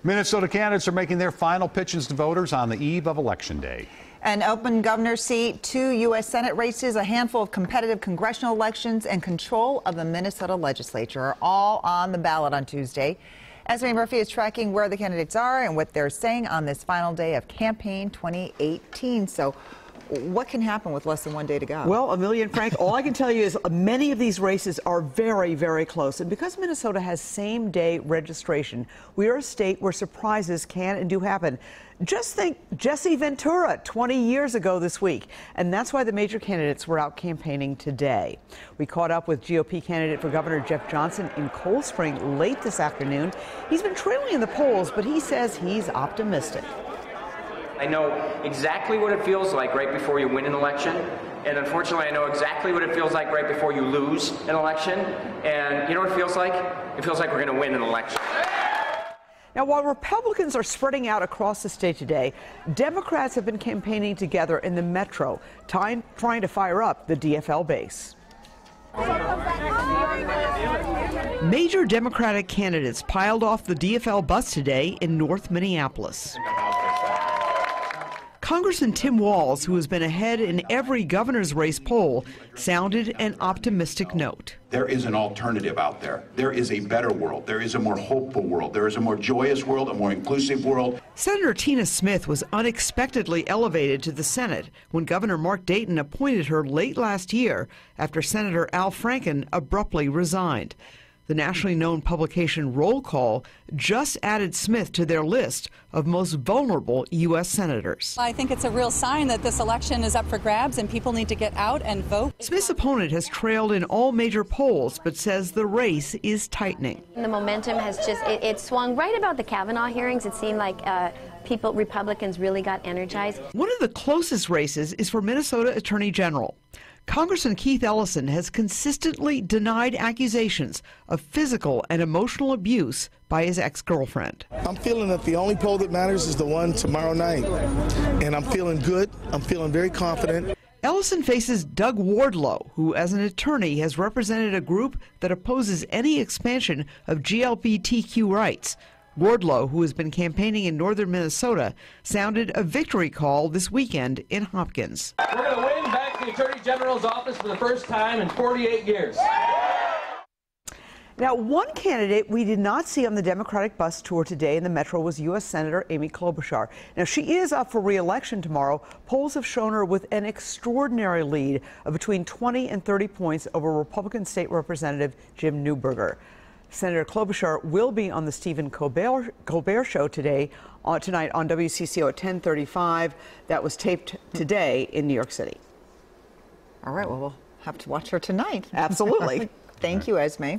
Minnesota candidates are making their final pitches to voters on the eve of Election Day. An open governor's seat, 2 U.S. Senate races, a handful of competitive congressional elections, and control of the Minnesota legislature are all on the ballot on Tuesday. Esme Murphy is tracking where the candidates are and what they're saying on this final day of campaign 2018. So what can happen with less than 1 day to go? Well, Amelia and Frank, all I can tell you is many of these races are very, very close. And because Minnesota has same-day registration, we are a state where surprises can and do happen. Just think Jesse Ventura 20 years ago this week. And that's why the major candidates were out campaigning today. We caught up with GOP candidate for Governor Jeff Johnson in Cold Spring late this afternoon. He's been trailing in the polls, but he says he's optimistic. I know exactly what it feels like right before you win an election, and unfortunately I know exactly what it feels like right before you lose an election, and you know what it feels like? It feels like we're going to win an election. Now, while Republicans are spreading out across the state today, Democrats have been campaigning together in the metro, trying to fire up the DFL base. Major Democratic candidates piled off the DFL bus today in North Minneapolis. Congressman Tim Walz, who has been ahead in every governor's race poll, sounded an optimistic note. There is an alternative out there. There is a better world. There is a more hopeful world. There is a more joyous world, a more inclusive world. Senator Tina Smith was unexpectedly elevated to the Senate when Governor Mark Dayton appointed her late last year after Senator Al Franken abruptly resigned. The nationally known publication Roll Call just added Smith to their list of most vulnerable U.S. senators. I think it's a real sign that this election is up for grabs and people need to get out and vote. Smith's opponent has trailed in all major polls, but says the race is tightening. The momentum has just, it swung right about the Kavanaugh hearings. It seemed like Republicans really got energized. One of the closest races is for Minnesota Attorney General. Congressman Keith Ellison has consistently denied accusations of physical and emotional abuse by his ex-girlfriend. I'm feeling that the only poll that matters is the one tomorrow night, and I'm feeling good. I'm feeling very confident. Ellison faces Doug Wardlow, who as an attorney has represented a group that opposes any expansion of GLBTQ rights. Wardlow, who has been campaigning in northern Minnesota, sounded a victory call this weekend in Hopkins. We're going to win back the Attorney General's office for the first time in 48 years. Now, one candidate we did not see on the Democratic bus tour today in the metro was U.S. Senator Amy Klobuchar. Now, she is up for re-election tomorrow. Polls have shown her with an extraordinary lead of between 20 and 30 points over Republican State Representative Jim Newberger. Senator Klobuchar will be on the Stephen Colbert Show tonight on WCCO at 10:35. That was taped today in New York City. All right, well, we'll have to watch her tonight. Absolutely. Thank you, Esme.